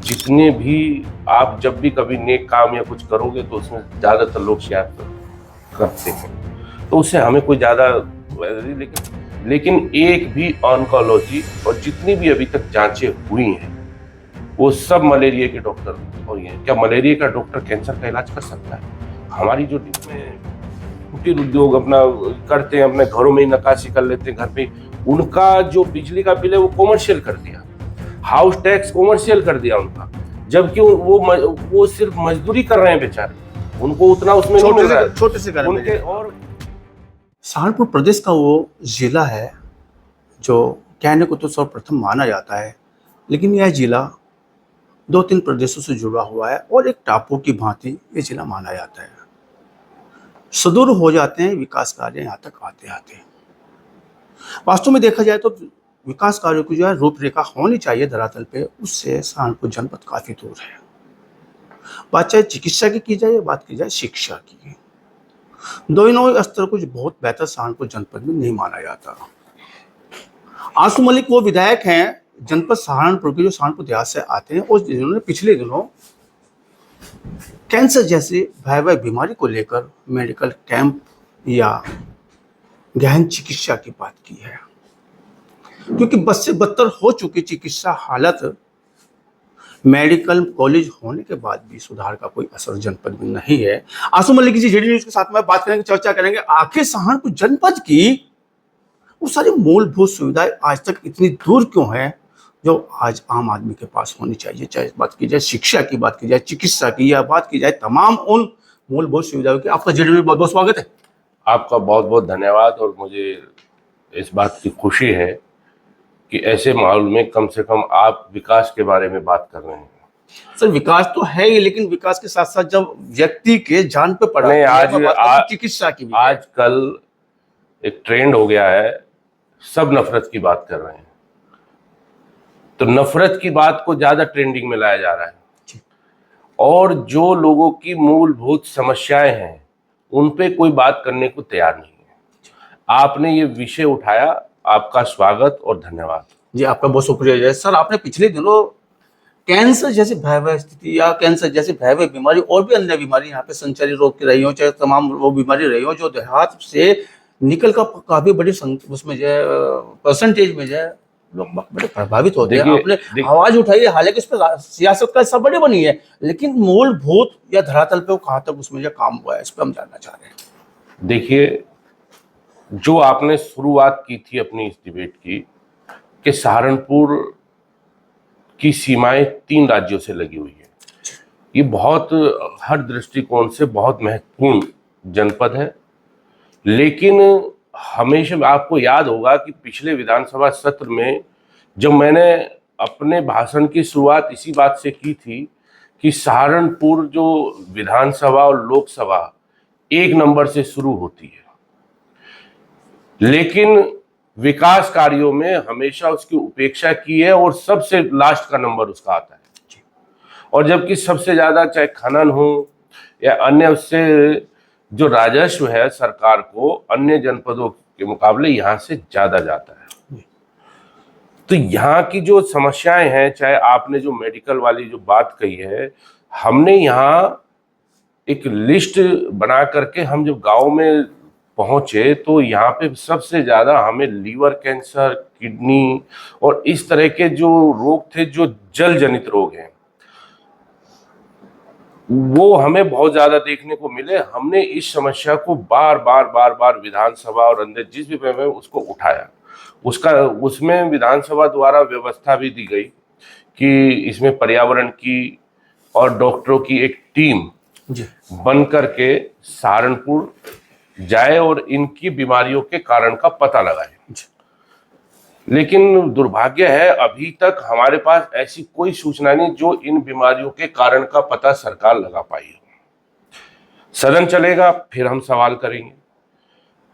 जितने भी आप जब भी कभी नेक काम या कुछ करोगे तो उसमें ज्यादातर लोग शेयर करते हैं, तो उससे हमें कोई ज्यादा लेकिन एक भी ऑन्कोलॉजी और जितनी भी अभी तक जांचें हुई हैं वो सब मलेरिया के डॉक्टर हुई हैं। क्या मलेरिया का डॉक्टर कैंसर का इलाज कर सकता है? हमारी जो कुटीर उद्योग अपना करते हैं, अपने घरों में ही नक्काशी कर लेते हैं घर पे, उनका जो बिजली का बिल है वो कॉमर्शियल कर दिया, हाउस टैक्स कॉमर्शियल कर दिया उनका, जबकि वो सिर्फ मजदूरी कर रहे हैं बेचारे, उनको उतना उसमें नहीं मिल रहा है छोटे से घर उनके। और सहारनपुर प्रदेश का वो जिला है जो कहने को तो सर्वप्रथम माना जाता है, लेकिन यह जिला 2-3 प्रदेशों से जुड़ा हुआ है और एक टापू की भांति ये जिला माना जाता है। सुदूर हो जाते हैं विकास कार्य यहाँ तक आते आते। वास्तव में देखा जाए तो विकास कार्यों की जो है रूपरेखा होनी चाहिए धरातल पे, उससे सहारनपुर जनपद काफी दूर है। बात चाहे चिकित्सा की जाए या बात की जाए शिक्षा की, दोनों स्तर को बहुत बेहतर सहारनपुर जनपद में नहीं माना जाता। आंसू मलिक वो विधायक हैं जनपद सहारनपुर के जो सहारनपुर देहात से आते हैं और जिन्होंने पिछले दिनों कैंसर जैसी भयावह बीमारी को लेकर मेडिकल कैंप या गहन चिकित्सा की बात की है, क्योंकि बद से बदतर हो चुकी चिकित्सा हालत मेडिकल कॉलेज होने के बाद भी सुधार का कोई असर जनपद में नहीं है। आंसू मलिक जी जेडी न्यूज के साथ में बात करेंगे, चर्चा करेंगे आखिर सहारनपुर जनपद की वो सारी मूलभूत सुविधाएं आज तक इतनी दूर क्यों है जो आज आम आदमी के पास होनी चाहिए, चाहे बात की जाए शिक्षा की, बात की जाए चिकित्सा की, या बात की जाए तमाम उन मूलभूत सुविधाओं की। आपका जेडी में बहुत बहुत स्वागत है। आपका बहुत बहुत धन्यवाद। और मुझे इस बात की खुशी है कि ऐसे माहौल में कम से कम आप विकास के बारे में बात कर रहे हैं। सर विकास तो है ही, लेकिन विकास के साथ साथ जब व्यक्ति के जान पे पड़ा नहीं, आज चिकित्सा की भी आजकल एक ट्रेंड हो गया है, सब नफरत की बात कर रहे हैं, तो नफरत की बात को ज्यादा ट्रेंडिंग में लाया जा रहा है और जो लोगों की मूलभूत समस्याएं हैं उन पे कोई बात करने को तैयार नहीं है। आपने ये विषय उठाया, आपका स्वागत और धन्यवाद। जी आपका बहुत शुक्रिया। सर आपने पिछले दिनों कैंसर जैसी भयावह स्थिति या कैंसर जैसी भयावह बीमारी और भी अन्य बीमारी यहाँ पे संचारी रोग की रही हो, चाहे तमाम वो बीमारी रही हो जो देहात से निकल का काफी बड़ी उसमें जो है परसेंटेज में जो है लोग बड़े प्रभावित होते हैं। आपने आवाज उठाई है, हालांकि उस पर सियासत का हिस्सा बड़ी बनी है, लेकिन मूलभूत या धरातल पे कहाँ तक उसमें जो काम हुआ है इस पर हम जानना चाह रहे हैं। देखिए, जो आपने शुरुआत की थी अपनी इस डिबेट की कि सहारनपुर की सीमाएं 3 राज्यों से लगी हुई है, ये बहुत हर दृष्टिकोण से बहुत महत्वपूर्ण जनपद है। लेकिन हमेशा आपको याद होगा कि पिछले विधानसभा सत्र में जब मैंने अपने भाषण की शुरुआत इसी बात से की थी कि सहारनपुर जो विधानसभा और लोकसभा 1 नंबर से शुरू होती है, लेकिन विकास कार्यों में हमेशा उसकी उपेक्षा की है और सबसे लास्ट का नंबर उसका आता है। और जबकि सबसे ज्यादा चाहे खनन हो या अन्य उससे जो राजस्व है सरकार को अन्य जनपदों के मुकाबले यहाँ से ज्यादा जाता है। तो यहाँ की जो समस्याएं हैं, चाहे आपने जो मेडिकल वाली जो बात कही है, हमने यहाँ एक लिस्ट बना करके हम जब गांव में पहुंचे तो यहाँ पे सबसे ज्यादा हमें लीवर कैंसर, किडनी और इस तरह के जो रोग थे, जो जल जनित रोग हैं, वो हमें बहुत ज्यादा देखने को मिले। हमने इस समस्या को बार बार विधानसभा और अंदर जिस भी में उसको उठाया, उसमें विधानसभा द्वारा व्यवस्था भी दी गई कि इसमें पर्यावरण की और डॉक्टरों की एक टीम बन करके सहारनपुर जाए और इनकी बीमारियों के कारण का पता लगाए। लेकिन दुर्भाग्य है अभी तक हमारे पास ऐसी कोई सूचना नहीं जो इन बीमारियों के कारण का पता सरकार लगा पाई हो। सदन चलेगा फिर हम सवाल करेंगे।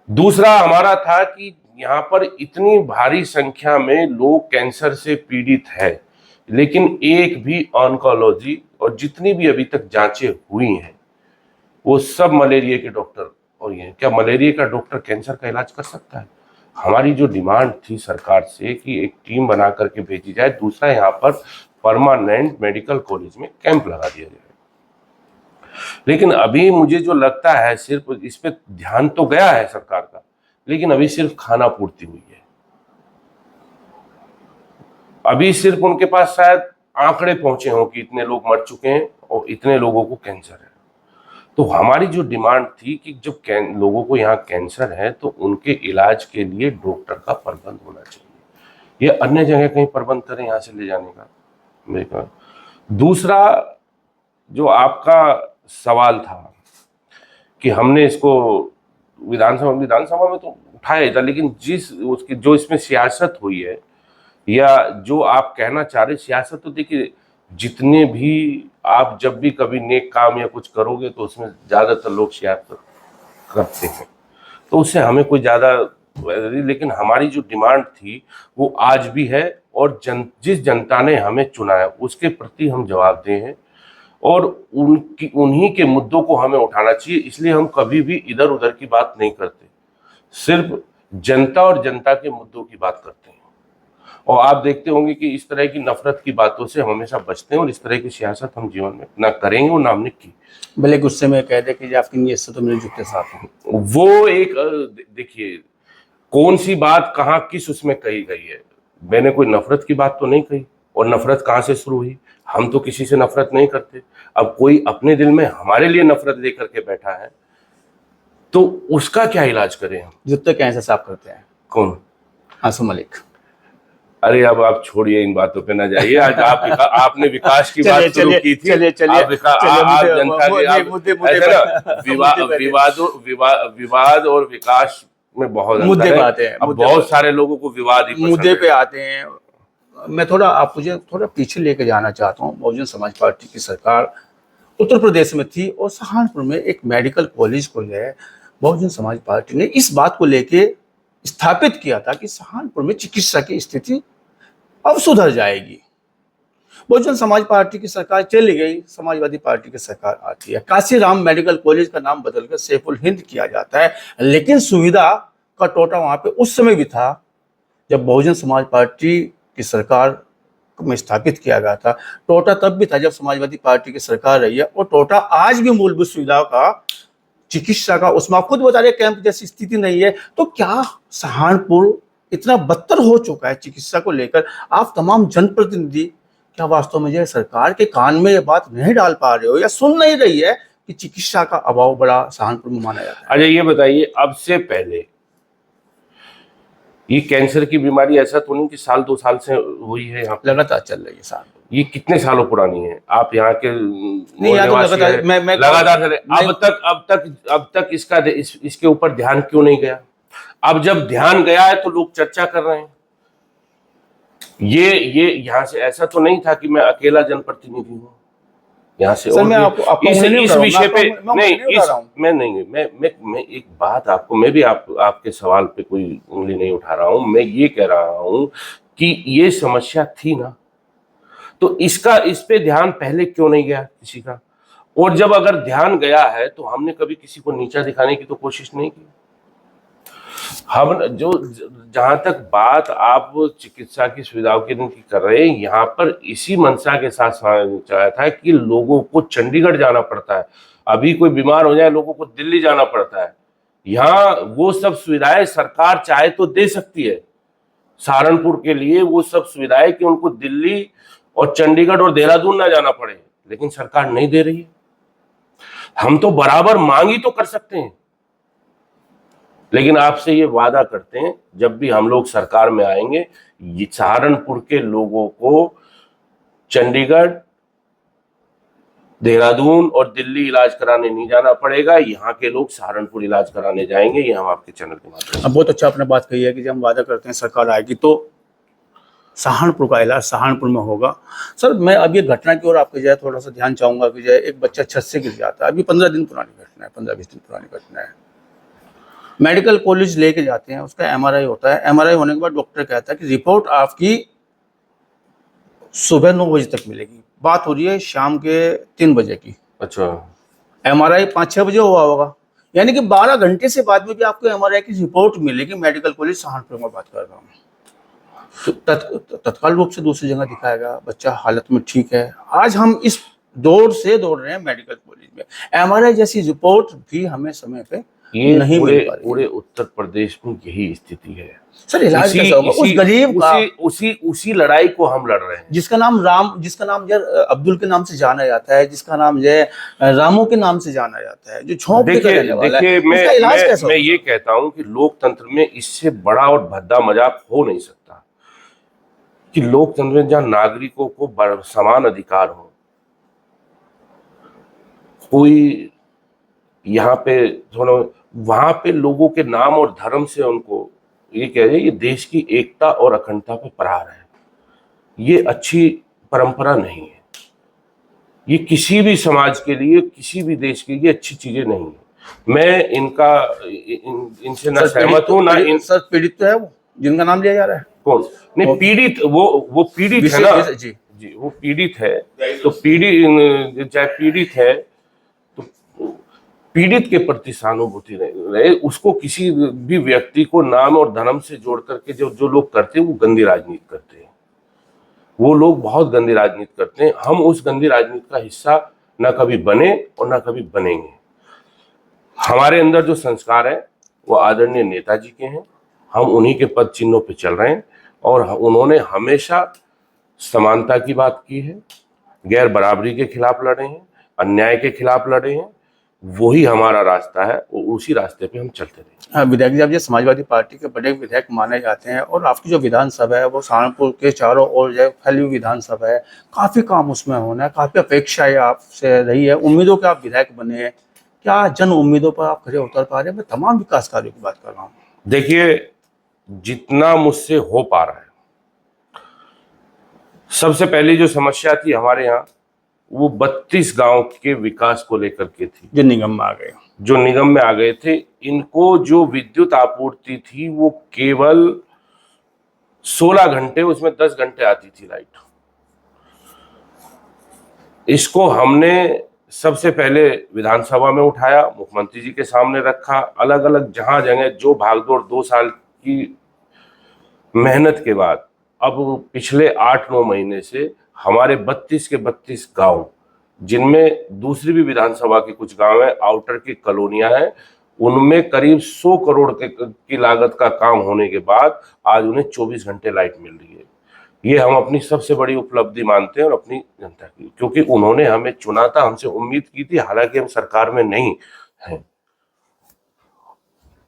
दूसरा हमारा था कि यहाँ पर इतनी भारी संख्या में लोग कैंसर से पीड़ित है, लेकिन एक भी ऑन्कोलॉजी और जितनी भी अभी तक जांचें हुई हैं वो सब मलेरिया के डॉक्टर और ये। क्या मलेरिया का डॉक्टर कैंसर का इलाज कर सकता है? हमारी जो डिमांड थी सरकार से कि एक टीम बना करके भेजी जाए। दूसरा, यहाँ पर परमानेंट मेडिकल कॉलेज में कैंप लगा दिया जाए। लेकिन अभी मुझे जो लगता है, सिर्फ इस पे ध्यान तो गया है सरकार का, लेकिन अभी सिर्फ खाना पूर्ति हुई है। अभी सिर्फ उनके पास शायद आंकड़े पहुंचे हों कि इतने लोग मर चुके हैं और इतने लोगों को कैंसर है। तो हमारी जो डिमांड थी कि जब लोगों को यहाँ कैंसर है तो उनके इलाज के लिए डॉक्टर का प्रबंध होना चाहिए। ये अन्य जगह कहीं प्रबंध करें यहाँ से ले जाने का, मेरे का। दूसरा जो आपका सवाल था कि हमने इसको विधानसभा में तो उठाया ही था, लेकिन उसकी जो इसमें सियासत हुई है, या जो आप कहना चाह रहे सियासत, तो देखिए जितने भी आप जब भी कभी नेक काम या कुछ करोगे तो उसमें ज्यादातर लोग सियासत करते हैं, तो उससे हमें कोई ज्यादा, लेकिन हमारी जो डिमांड थी वो आज भी है, और जिस जनता ने हमें चुना है उसके प्रति हम जवाबदेह हैं, और उन्हीं के मुद्दों को हमें उठाना चाहिए। इसलिए हम कभी भी इधर उधर की बात नहीं करते, सिर्फ जनता और जनता के मुद्दों की बात करते हैं। और आप देखते होंगे कि इस तरह की नफरत की बातों से हम हमेशा बचते हैं, और इस तरह की सियासत हम जीवन में ना करेंगे और ना हमने की। भले गुस्से में कह दे कि आपकी नीयत से तो मेरे जूते साफ हैं। वो एक देखिए कौन सी बात कहाँ किस उसमें कही गई है। मैंने कोई नफरत की बात तो नहीं कही, और नफरत कहाँ से शुरू हुई? हम तो किसी से नफरत नहीं करते। अब कोई अपने दिल में हमारे लिए नफरत लेकर के बैठा है तो उसका क्या इलाज करें हम? जूते कैसे साफ करते हैं? कौन? आंसू मलिक। अरे अब आप छोड़िए, इन बातों पे ना जाइए। आज आपने विकास की बात शुरू की थी। आप जनता के विवाद और विकास में बहुत मुद्दे पे आते हैं। अब बहुत सारे लोगों को विवाद ही मुद्दे पे आते हैं। मैं आप मुझे थोड़ा पीछे लेके जाना चाहता हूँ। बहुजन समाज पार्टी की सरकार उत्तर प्रदेश में थी, और सहारनपुर में एक मेडिकल कॉलेज को जो है बहुजन समाज पार्टी ने इस बात को लेके स्थापित किया था कि सहारनपुर में चिकित्सा की स्थिति अब सुधर जाएगी। बहुजन समाज पार्टी की सरकार चली गई, समाजवादी पार्टी की सरकार आती है। काशीराम मेडिकल कॉलेज का नाम बदलकर सैफुल हिंद किया जाता है, लेकिन सुविधा का टोटा वहां पे उस समय भी था जब बहुजन समाज पार्टी की सरकार में स्थापित किया गया था। टोटा तब भी था जब समाजवादी पार्टी की सरकार रही है, और टोटा आज भी मूलभूत सुविधाओं का, चिकित्सा का, उसमें आप खुद बता रहे कैंप जैसी स्थिति नहीं है। तो क्या सहारनपुर इतना बदतर हो चुका है चिकित्सा को लेकर? आप तमाम जनप्रतिनिधि क्या वास्तव में जो सरकार के कान में ये बात नहीं डाल पा रहे हो, या सुन नहीं रही है कि चिकित्सा का अभाव बड़ा सहारनपुर में माना जाता है? अच्छा ये बताइए, अब से पहले ये कैंसर की बीमारी ऐसा तो नहीं कि साल 2 साल से हुई है? यहाँ लगातार चल रही है सहारनपुर। ये कितने सालों पुरानी है? आप यहाँ के नहीं, लगातार अब तक इसके ऊपर ध्यान क्यों नहीं गया? अब जब ध्यान गया है तो लोग चर्चा कर रहे हैं। ये यहाँ से ऐसा तो नहीं था कि मैं अकेला जनप्रतिनिधि हूँ यहाँ से। सर, मैं इस विषय पे मैं एक बात आपको, मैं भी आपके सवाल पे कोई उंगली नहीं उठा रहा हूँ। मैं ये कह रहा हूँ कि ये समस्या थी ना, तो इस पे ध्यान पहले क्यों नहीं गया किसी का? और जब अगर ध्यान गया है तो हमने कभी किसी को नीचा दिखाने की तो कोशिश नहीं की। हम जहां तक बात आप चिकित्सा की सुविधाओं की कर रहे हैं, यहाँ पर इसी मंशा के साथ चलाया था कि लोगों को चंडीगढ़ जाना पड़ता है, अभी कोई बीमार हो जाए लोगों को दिल्ली जाना पड़ता है। यहाँ वो सब सुविधाएं सरकार चाहे तो दे सकती है सहारनपुर के लिए, वो सब सुविधाएं कि उनको दिल्ली और चंडीगढ़ और देहरादून ना जाना पड़े, लेकिन सरकार नहीं दे रही है। हम तो बराबर मांग ही तो कर सकते हैं, लेकिन आपसे ये वादा करते हैं जब भी हम लोग सरकार में आएंगे, सहारनपुर के लोगों को चंडीगढ़, देहरादून और दिल्ली इलाज कराने नहीं जाना पड़ेगा। यहाँ के लोग सहारनपुर इलाज कराने जाएंगे। ये हम आपके चैनल के माध्यम से। बहुत अच्छा आपने बात कही है कि जब हम वादा करते हैं सरकार आएगी तो सहारनपुर का इलाज सहारनपुर में होगा। सर, मैं अब ये घटना की ओर आपके जाए थोड़ा सा ध्यान चाहूंगा कि जाए एक बच्चा छत से गिर जाता है, अभी 15 दिन पुरानी घटना है, 15-20 दिन पुरानी घटना है। मेडिकल कॉलेज लेके जाते हैं, उसका एमआरआई होता है। एमआरआई होने के बाद डॉक्टर कहता है कि रिपोर्ट आपकी सुबह 9 बजे तक मिलेगी। बात हो रही है शाम के 3 बजे की। अच्छा, एमआरआई 5-6 बजे हुआ होगा, यानी कि 12 घंटे से बाद में भी आपको एमआरआई की रिपोर्ट मिलेगी। मेडिकल कॉलेज सहारनपुर में बात कर रहा हूँ। तो तत्काल रूप से दूसरी जगह दिखाएगा, बच्चा हालत में ठीक है। आज हम इस दौड़ रहे हैं मेडिकल कॉलेज में, एमआरआई जैसी रिपोर्ट भी हमें समय पे ये नहीं पूरे मिल पा रही है। पूरे उत्तर प्रदेश में यही स्थिति है सर इलाज इसी कैसा होगा उस गरीब का, उसी लड़ाई को हम लड़ रहे हैं। जिसका नाम जो अब्दुल के नाम से जाना जाता है, जिसका नाम जो रामू के नाम से जाना जाता है, जो झोंपड़ी का रहने वाला है, उसका इलाज कैसा मैं होगा? ये कहता हूं कि लोकतंत्र में इससे बड़ा और भद्दा मजाक हो नहीं सकता कि लोकतंत्र में जहां नागरिकों को समान अधिकार हो, कोई यहाँ पे थोड़ा वहां पे लोगों के नाम और धर्म से उनको ये कह रहे, ये देश की एकता और अखंडता पे प्रहार है। ये अच्छी परंपरा नहीं है। ये किसी भी समाज के लिए, किसी भी देश के लिए अच्छी चीजें नहीं है। मैं इनसे ना सहमत हूं ना सर पीड़ित तो है वो जिनका नाम लिया जा रहा है। कौन नहीं पीड़ित, वो पीड़ित है ना जी जी, वो पीड़ित है। तो पीड़ित चाहे पीड़ित है तो पीड़ित के प्रति सहानुभूति रहे। उसको किसी भी व्यक्ति को नाम और धर्म से जोड़ करके जो लोग करते हैं वो गंदी राजनीति करते हैं। वो लोग बहुत गंदी राजनीति करते हैं। हम उस गंदी राजनीति का हिस्सा ना कभी बने और ना कभी बनेंगे। हमारे अंदर जो संस्कार है वो आदरणीय नेताजी के हैं। हम उन्हीं के पद चिन्हों पे चल रहे हैं और उन्होंने हमेशा समानता की बात की है, गैर बराबरी के खिलाफ लड़े हैं, अन्याय के खिलाफ लड़े हैं। वही हमारा रास्ता है और उसी रास्ते पे हम चलते रहेंगे। हाँ, विधायक जी, आप ये समाजवादी पार्टी के बड़े विधायक माने जाते हैं और आपकी जो विधानसभा है वो सहारनपुर के चारों ओर जो फैली हुई विधानसभा है, काफी काम उसमें होना है, काफी अपेक्षाएं आपसे रही है, उम्मीदों के आप विधायक बने हैं। क्या जन उम्मीदों पर आप खरे उतर पा रहे हैं? मैं तमाम विकास कार्यों की बात कर रहा हूँ। देखिए, जितना मुझसे हो पा रहा है, सबसे पहली जो समस्या थी हमारे यहाँ वो 32 गांव के विकास को लेकर के थी, जो निगम में आ गए, जो निगम में आ गए थे। इनको जो विद्युत आपूर्ति थी वो केवल 16 घंटे, उसमें 10 घंटे आती थी लाइट। इसको हमने सबसे पहले विधानसभा में उठाया, मुख्यमंत्री जी के सामने रखा, अलग अलग जहां जगह जो भागदौड़ 2 साल की मेहनत के बाद अब पिछले 8-9 महीने से हमारे 32 के 32 गांव, जिनमें दूसरी भी विधानसभा के कुछ गांव हैं, आउटर की कॉलोनियां हैं, उनमें करीब 100 करोड़ की लागत का काम होने के बाद आज उन्हें 24 घंटे लाइट मिल रही है। ये हम अपनी सबसे बड़ी उपलब्धि मानते हैं और अपनी जनता की, क्योंकि उन्होंने हमें चुना था, हमसे उम्मीद की थी, हालांकि हम सरकार में नहीं हैं।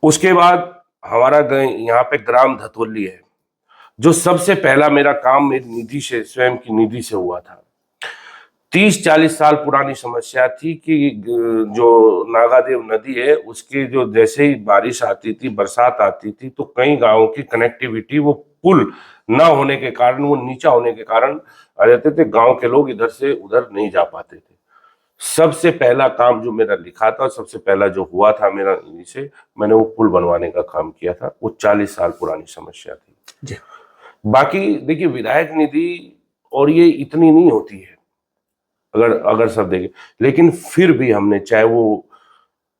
उसके बाद हमारा यहाँ पे ग्राम धतोली है, जो सबसे पहला मेरा काम मेरी निधि से, स्वयं की निधि से हुआ था। 30-40 साल पुरानी समस्या थी कि जो नागादेव नदी है उसके जो जैसे ही बारिश आती थी, बरसात आती थी, तो कई गांवों की कनेक्टिविटी, वो पुल ना होने के कारण, वो नीचा होने के कारण आ जाते थे, गांव के लोग इधर से उधर नहीं जा पाते थे। सबसे पहला काम जो मेरा लिखा था, सबसे पहला जो हुआ था मेरा से, मैंने वो पुल बनवाने का काम किया था। वो 40 साल पुरानी समस्या थी जी। बाकी देखिए, विधायक निधि और ये इतनी नहीं होती है अगर सब देखें, लेकिन फिर भी हमने, चाहे वो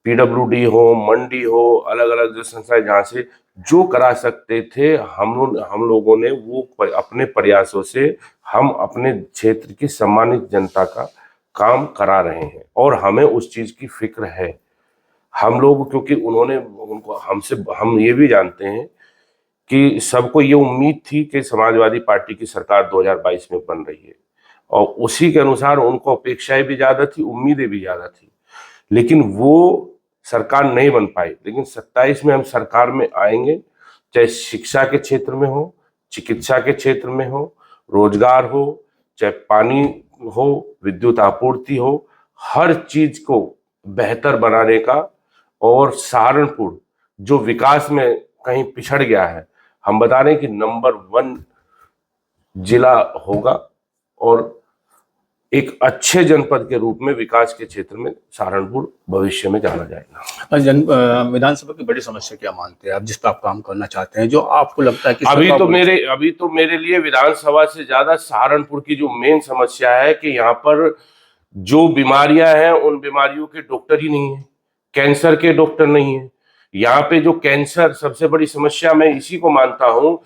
पीडब्ल्यूडी हो, मंडी हो, अलग अलग जो संस्थाएं जहां से जो करा सकते थे, हम लोगों ने वो अपने प्रयासों से हम अपने क्षेत्र की सम्मानित जनता का काम करा रहे हैं और हमें उस चीज की फिक्र है। हम लोग, क्योंकि उनको हम ये भी जानते हैं कि सबको ये उम्मीद थी कि समाजवादी पार्टी की सरकार 2022 में बन रही है और उसी के अनुसार उनको अपेक्षाएं भी ज्यादा थी, उम्मीदें भी ज्यादा थी, लेकिन वो सरकार नहीं बन पाई। लेकिन 27 में हम सरकार में आएंगे, चाहे शिक्षा के क्षेत्र में हो, चिकित्सा के क्षेत्र में हो, रोजगार हो, चाहे पानी हो, विद्युत आपूर्ति हो, हर चीज को बेहतर बनाने का। और सहारनपुर जो विकास में कहीं पिछड़ गया है, हम बता रहे हैं कि नंबर 1 जिला होगा और एक अच्छे जनपद के रूप में विकास के क्षेत्र में सहारनपुर भविष्य में जाना जाएगा। विधानसभा की बड़ी समस्या क्या मानते हैं आप, जिस पर आप काम करना चाहते हैं, जो आपको लगता है कि अभी तो मेरे लिए विधानसभा से ज्यादा सहारनपुर की जो मेन समस्या है कि यहाँ पर जो बीमारियां हैं उन बीमारियों के डॉक्टर ही नहीं है, कैंसर के डॉक्टर नहीं है। यहाँ पे जो कैंसर, सबसे बड़ी समस्या मैं इसी को मानता हूं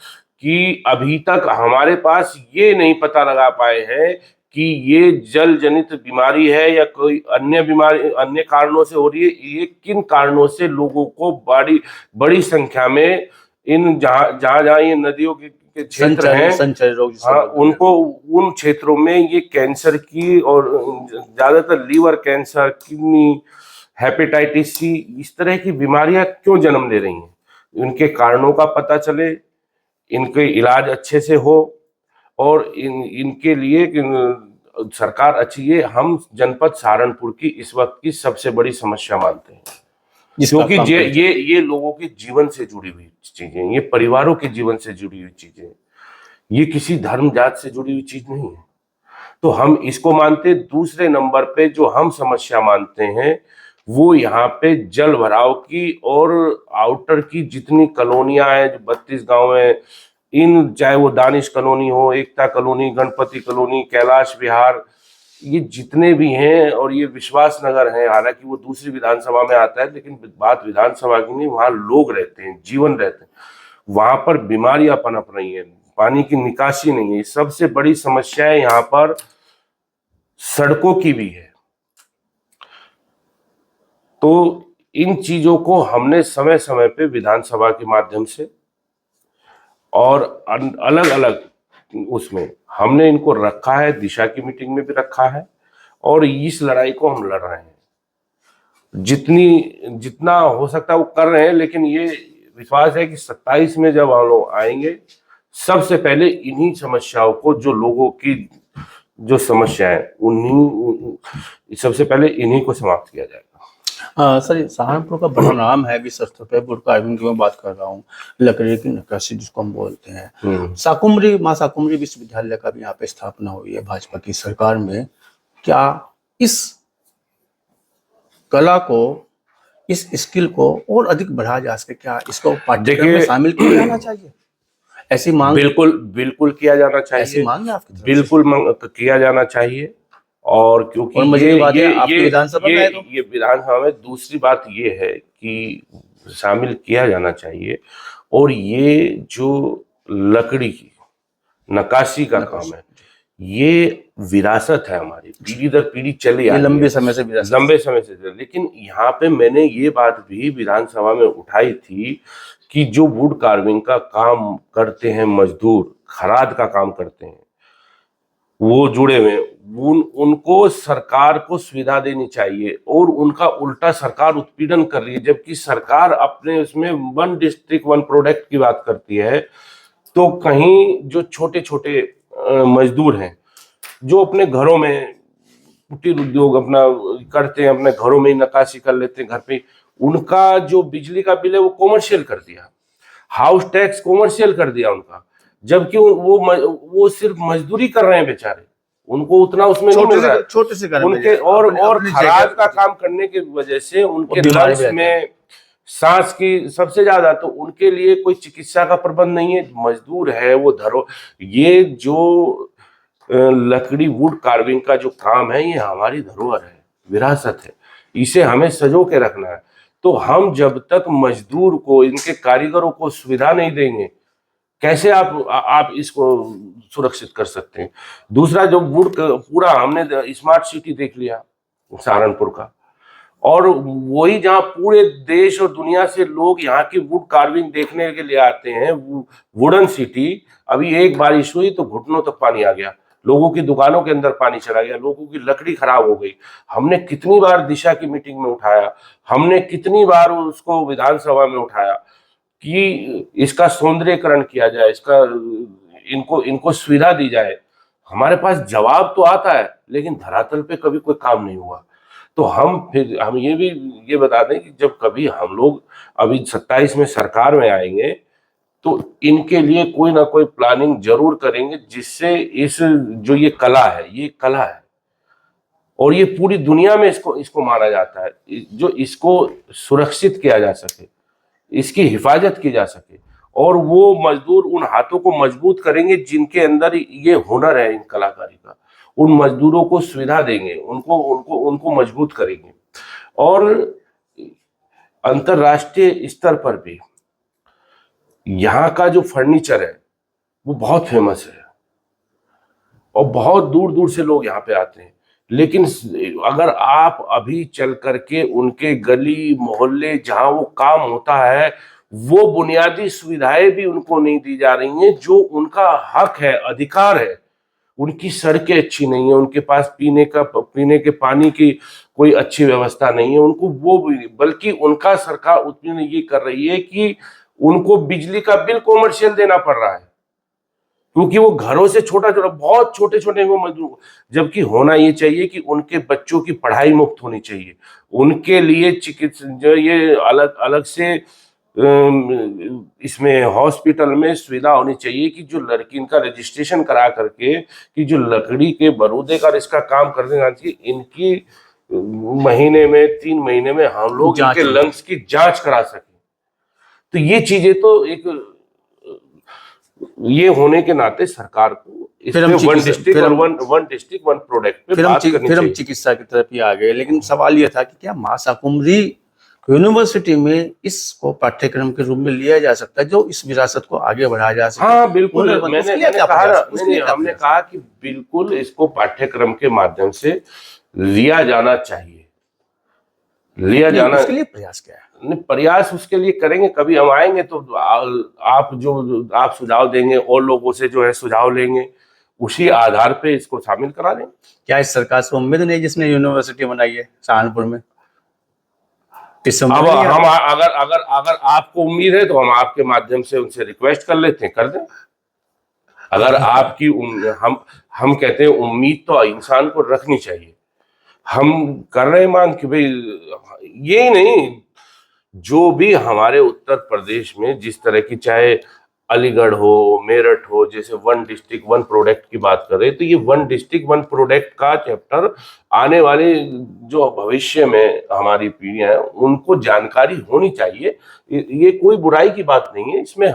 कि अभी तक हमारे पास ये नहीं पता लगा पाए हैं कि ये जल जनित बीमारी है या कोई अन्य बीमारी अन्य कारणों से हो रही है। ये किन कारणों से लोगों को बड़ी बड़ी संख्या में इन जहाँ जहाँ जहाँ ये नदियों के क्षेत्र हैं, संचय रोग जिसे हाँ, बोलते हैं। उनको उन क्षेत्रों में ये कैंसर की और ज्यादातर liver cancer, kidney, hepatitis C, इस तरह की बीमारियां क्यों जन्म ले रही हैं। इनके कारणों का पता चले, इनके इलाज अच्छे से हो और इनके लिए सरकार अच्छी। ये हम जनपद सहारनपुर की इस वक्त की सबसे बड़ी समस्या मानते हैं, जिसका क्योंकि काम करते हैं। ये लोगों के जीवन से जुड़ी हुई चीजें, ये परिवारों के जीवन से जुड़ी हुई चीजें, ये किसी धर्म जात से जुड़ी हुई चीज नहीं है। तो हम इसको मानते। दूसरे नंबर पे जो हम समस्या मानते हैं वो यहाँ पे जल भराव की और आउटर की जितनी कॉलोनियां हैं, जो 32 गांव हैं, इन चाहे वो दानिश कॉलोनी हो, एकता कॉलोनी, गणपति कॉलोनी, कैलाश विहार, ये जितने भी हैं, और ये विश्वास नगर है, हालांकि वो दूसरी विधानसभा में आता है, लेकिन बात विधानसभा की नहीं, वहां लोग रहते हैं, जीवन रहते हैं, वहां पर बीमारियां पनप रही है, पानी की निकासी नहीं है। सबसे बड़ी समस्या है यहाँ पर सड़कों की भी है। तो इन चीजों को हमने समय समय पे विधानसभा के माध्यम से और अलग अलग उसमें हमने इनको रखा है, दिशा की मीटिंग में भी रखा है, और इस लड़ाई को हम लड़ रहे हैं। जितना हो सकता है वो कर रहे हैं, लेकिन ये विश्वास है कि 27 में जब हम लोग आएंगे, सबसे पहले इन्हीं समस्याओं को, जो लोगों की जो समस्या है, उन्हीं सबसे पहले इन्हीं को समाप्त किया जाएगा। सर, सहारनपुर का बड़ा नाम है विश्व स्तर पे वुड कार्विंग की मैं बात कर रहा हूँ, लकड़ी की नक्काशी जिसको हम बोलते हैं। शाकुम्भरी, माँ शाकुम्भरी विश्वविद्यालय का भी यहाँ पे स्थापना हुई है भाजपा की सरकार में। क्या इस कला को, इस स्किल को और अधिक बढ़ाया जा सके? क्या इसको पाठ्यक्रम में शामिल किया जाना चाहिए? ऐसी मांग बिल्कुल किया जाना चाहिए। ऐसी मांग है आपकी तरफ से? बिल्कुल किया जाना चाहिए। और क्योंकि और मजे की बात है, आपकी विधानसभा में है तो? ये विधानसभा में दूसरी बात ये है कि शामिल किया जाना चाहिए। और ये जो लकड़ी की नक्काशी का काम है, ये विरासत है हमारी, पीढ़ी दर पीढ़ी चली आ रही है, लंबे समय से विरासत। लंबे समय से। लेकिन यहाँ पे मैंने ये बात भी विधानसभा में उठाई थी कि जो वुड कार्विंग का काम करते हैं मजदूर, खराद का काम करते हैं, वो जुड़े हुए, उनको सरकार को सुविधा देनी चाहिए, और उनका उल्टा सरकार उत्पीड़न कर रही है। जबकि सरकार अपने उसमें 1 डिस्ट्रिक्ट 1 प्रोडक्ट की बात करती है, तो कहीं जो छोटे छोटे मजदूर हैं, जो अपने घरों में कुटीर उद्योग अपना करते हैं, अपने घरों में ही नक्काशी कर लेते हैं घर पे, उनका जो बिजली का बिल है वो कॉमर्शियल कर दिया, हाउस टैक्स कॉमर्शियल कर दिया उनका। जबकि वो सिर्फ मजदूरी कर रहे हैं बेचारे, उनको उतना उसमें नहीं मिल रहा है, छोटे से उनके और खराद का काम करने की वजह से उनके लंग्स में सांस की सबसे ज्यादा, तो उनके लिए कोई चिकित्सा का प्रबंध नहीं है, मजदूर है वो ये जो लकड़ी वुड कार्विंग का जो काम है, ये हमारी धरोहर है, विरासत है, इसे हमें सजो के रखना है। तो हम जब तक मजदूर को, इनके कारीगरों को सुविधा नहीं देंगे, कैसे आप इसको सुरक्षित कर सकते हैं। दूसरा, जो वुड पूरा हमने स्मार्ट सिटी देख लिया सहारनपुर का, और वही जहाँ पूरे देश और दुनिया से लोग यहाँ की वुड कार्विंग देखने के लिए आते हैं, वुडन सिटी, अभी एक बारिश हुई तो घुटनों तक पानी आ गया, लोगों की दुकानों के अंदर पानी चला गया, लोगों की लकड़ी खराब हो गई। हमने कितनी बार दिशा की मीटिंग में उठाया, हमने कितनी बार उसको विधानसभा में उठाया कि इसका सौंदर्यीकरण किया जाए, इसका इनको सुविधा दी जाए। हमारे पास जवाब तो आता है, लेकिन धरातल पे कभी कोई काम नहीं हुआ। तो हम ये बता दें कि जब कभी हम लोग अभी 27 में सरकार में आएंगे, तो इनके लिए कोई ना कोई प्लानिंग जरूर करेंगे, जिससे इस जो ये कला है, और ये पूरी दुनिया में इसको माना जाता है, जो इसको सुरक्षित किया जा सके, इसकी हिफाजत की जा सके, और वो मजदूर उन हाथों को मजबूत करेंगे जिनके अंदर ये हुनर है इन कलाकारी का, उन मजदूरों को सुविधा देंगे, उनको मजबूत करेंगे। और अंतरराष्ट्रीय स्तर पर भी यहाँ का जो फर्नीचर है, वो बहुत फेमस है और बहुत दूर दूर से लोग यहाँ पे आते हैं। लेकिन अगर आप अभी चल करके उनके गली मोहल्ले जहां वो काम होता है, वो बुनियादी सुविधाएं भी उनको नहीं दी जा रही हैं जो उनका हक है, अधिकार है। उनकी सड़कें अच्छी नहीं है, उनके पास पीने के पानी की कोई अच्छी व्यवस्था नहीं है, उनको वो भी, बल्कि उनका सरकार उतनी ये कर रही है कि उनको बिजली का बिल कॉमर्शियल देना पड़ रहा है, क्योंकि वो घरों से छोटा छोटा बहुत छोटे छोटे वो मजदूर, जबकि होना ये चाहिए कि उनके बच्चों की पढ़ाई मुफ्त होनी चाहिए, उनके लिए चिकित्सा जो ये अलग अलग से इसमें हॉस्पिटल में सुविधा होनी चाहिए कि जो लड़की इनका रजिस्ट्रेशन करा करके कि जो लकड़ी के बरूदे का इसका काम करने जाना चाहिए, इनकी महीने में 3 महीने में हम लोग इनके लंग्स की जांच करा सकें। तो ये चीजें तो एक ये होने के नाते सरकार को इसमें वन डिस्ट्रिक्ट वन प्रोडक्ट पे बात करनी चाहिए। फिर हम चिकित्सा की तरफ ही आ गए, लेकिन सवाल ये था कि क्या महाशाकुंभरी यूनिवर्सिटी में इसको पाठ्यक्रम के रूप में लिया जा सकता है, जो इस विरासत को आगे बढ़ाया जा सकता है? हाँ बिल्कुल, हमने कहा कि बिल्कुल इसको पाठ्यक्रम के माध्यम से लिया जाना चाहिए, लिया जाना। उसके लिए प्रयास क्या है? नहीं, प्रयास उसके लिए करेंगे, कभी हम आएंगे तो आप सुझाव देंगे और लोगों से जो है सुझाव लेंगे, उसी आधार पे इसको शामिल करा देंगे। क्या इस सरकार से उम्मीद नहीं जिसने यूनिवर्सिटी बनाई है सहारनपुर में? अब हम अगर आपको उम्मीद है तो हम आपके माध्यम से उनसे रिक्वेस्ट कर लेते हैं, कर दें। अगर आपकी हम कहते हैं उम्मीद तो इंसान को रखनी चाहिए, हम कर रहे हैं मांग कि भाई ये नहीं, जो भी हमारे उत्तर प्रदेश में जिस तरह की, चाहे अलीगढ़ हो, मेरठ हो, जैसे वन डिस्ट्रिक्ट वन प्रोडक्ट की बात करें, तो ये वन डिस्ट्रिक्ट वन प्रोडक्ट का चैप्टर आने वाले जो भविष्य में हमारी पीढ़ियां हैं उनको जानकारी होनी चाहिए। ये कोई बुराई की बात नहीं है इसमें,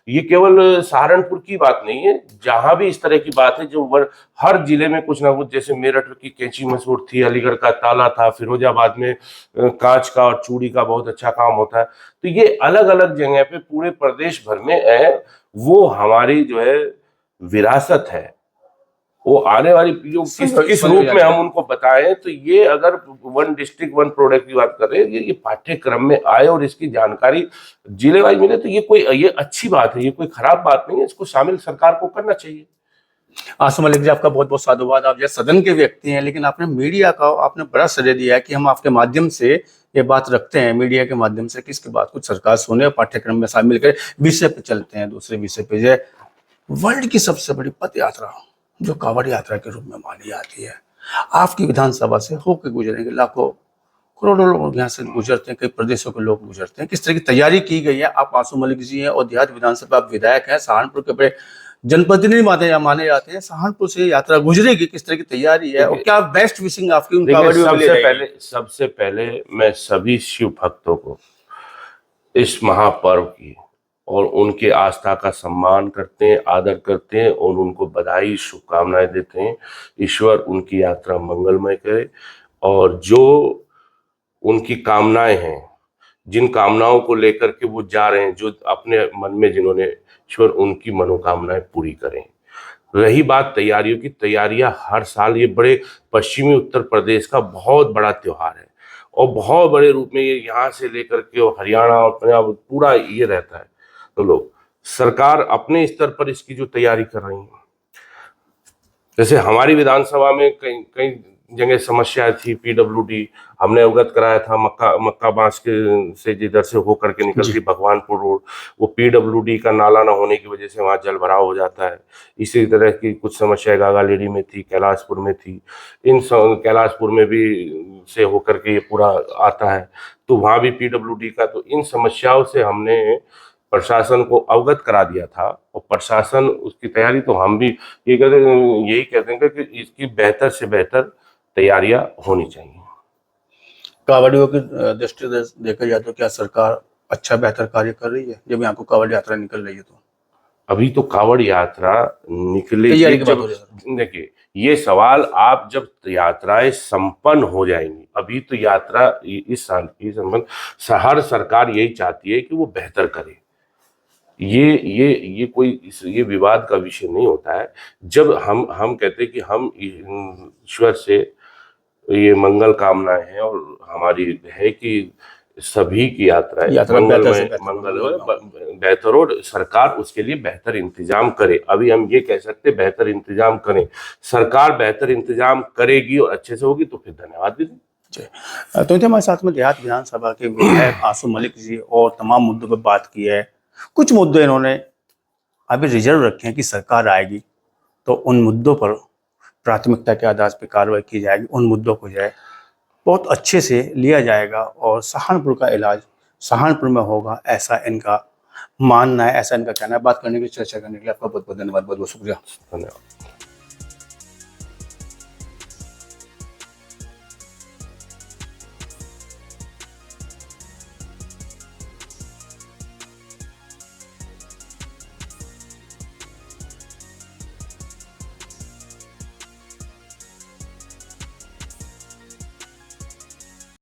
ये केवल सहारनपुर की बात नहीं है, जहां भी इस तरह की बात है जो हर जिले में कुछ ना कुछ, जैसे मेरठ की कैंची मशहूर थी, अलीगढ़ का ताला था, फिरोजाबाद में कांच का और चूड़ी का बहुत अच्छा काम होता है। तो ये अलग अलग जगह पे पूरे प्रदेश भर में है, वो हमारी जो है विरासत है, वो आने वाली पीढ़ियों किस रूप में हम उनको बताएं। तो ये अगर वन डिस्ट्रिक्ट वन प्रोडक्ट की बात करें, ये पाठ्यक्रम में आए और इसकी जानकारी जिले वाइज मिले, तो ये अच्छी बात है, ये कोई खराब बात नहीं है, इसको शामिल सरकार को करना चाहिए। आसू मलिक जी, आपका बहुत बहुत साधुवाद। आप जैसे सदन के व्यक्ति हैं, लेकिन आपने मीडिया का आपने बड़ा श्रेय दिया है कि हम आपके माध्यम से ये बात रखते हैं, मीडिया के माध्यम से, कि इसके बाद कुछ सरकार सुने और पाठ्यक्रम में शामिल करे। विषय पे चलते हैं, दूसरे विषय पे, जो वर्ल्ड की सबसे बड़ी पद यात्रा जो कांवड़ यात्रा के रूप में मानी जाती है, आपकी विधानसभा से होकर गुजरेंगे, लाखों करोड़ों लोग यहाँ से गुजरते हैं, कई प्रदेशों के लोग गुजरते हैं। किस तरह की तैयारी की गई है? आप आसू मलिक जी हैं और देहात विधानसभा आप विधायक हैं, सहारनपुर के बड़े जनप्रतिनिधि माने जाते हैं, सहारनपुर से यात्रा गुजरेगी, किस तरह की तैयारी है और क्या बेस्ट विशिंग आपकी उन कांवड़ियों के लिए? सबसे पहले मैं सभी शिव भक्तों को इस महापर्व की और उनके आस्था का सम्मान करते हैं, आदर करते हैं और उनको बधाई शुभकामनाएं देते हैं। ईश्वर उनकी यात्रा मंगलमय करे और जो उनकी कामनाएं हैं, जिन कामनाओं को लेकर के वो जा रहे हैं, जो अपने मन में जिन्होंने, ईश्वर उनकी मनोकामनाएं पूरी करें। रही बात तैयारियों की, तैयारियां हर साल, ये बड़े पश्चिमी उत्तर प्रदेश का बहुत बड़ा त्योहार है और बहुत बड़े रूप में ये यहाँ से लेकर के हरियाणा और पंजाब पूरा ये रहता है। तो लोग, सरकार अपने स्तर पर इसकी जो तैयारी कर रही है, जैसे हमारी विधानसभा में कई जगह समस्या थी, पीडब्ल्यूडी हमने अवगत कराया था, मक्का बांस के से जिधर से होकर के निकलती भगवानपुर रोड, वो पीडब्ल्यूडी का नाला ना होने की वजह से वहाँ जल भराव हो जाता है। इसी तरह की कुछ समस्या गागालेडी में थी, कैलाशपुर में थी, कैलाशपुर में भी से होकर के ये पूरा आता है, तो वहाँ भी पीडब्ल्यूडी का, तो इन समस्याओं से हमने प्रशासन को अवगत करा दिया था और प्रशासन उसकी तैयारी, तो हम भी यही कहते हैं कि इसकी बेहतर से बेहतर तैयारियां होनी चाहिए। कांवड़ियों की दृष्टि से देखा जाए तो क्या सरकार अच्छा बेहतर कार्य कर रही है जब यहाँ को कांवड़ यात्रा निकल रही है? तो अभी तो कांवड़ यात्रा निकलेगी, देखिए ये सवाल, आप जब यात्राएं संपन्न हो जाएंगी, अभी तो यात्रा इस साल की संपन्न, हर सरकार यही चाहती है कि वो बेहतर करे, ये कोई ये विवाद का विषय नहीं होता है। जब हम कहते हैं कि हम ईश्वर से ये मंगल कामनाएं हैं और हमारी है कि सभी की यात्रा बेहतर से बेहतर मंगल हो, बेहतर हो, सरकार उसके लिए बेहतर इंतजाम करे। अभी हम ये कह सकते बेहतर इंतजाम करें, सरकार बेहतर इंतजाम करेगी और अच्छे से होगी तो फिर धन्यवाद भी दें। तो इनके हमारे साथ में देहात विधानसभा के विधायक आंसू मलिक जी और तमाम मुद्दों पर बात की है। कुछ मुद्दे इन्होंने अभी रिजर्व रखे हैं कि सरकार आएगी तो उन मुद्दों पर प्राथमिकता के आधार पर कार्रवाई की जाएगी, उन मुद्दों को जो है बहुत अच्छे से लिया जाएगा और सहारनपुर का इलाज सहारनपुर में होगा, ऐसा इनका मानना है, ऐसा इनका कहना है। बात करने के लिए, चर्चा करने के लिए आपका बहुत बहुत धन्यवाद, बहुत बहुत शुक्रिया। धन्यवाद।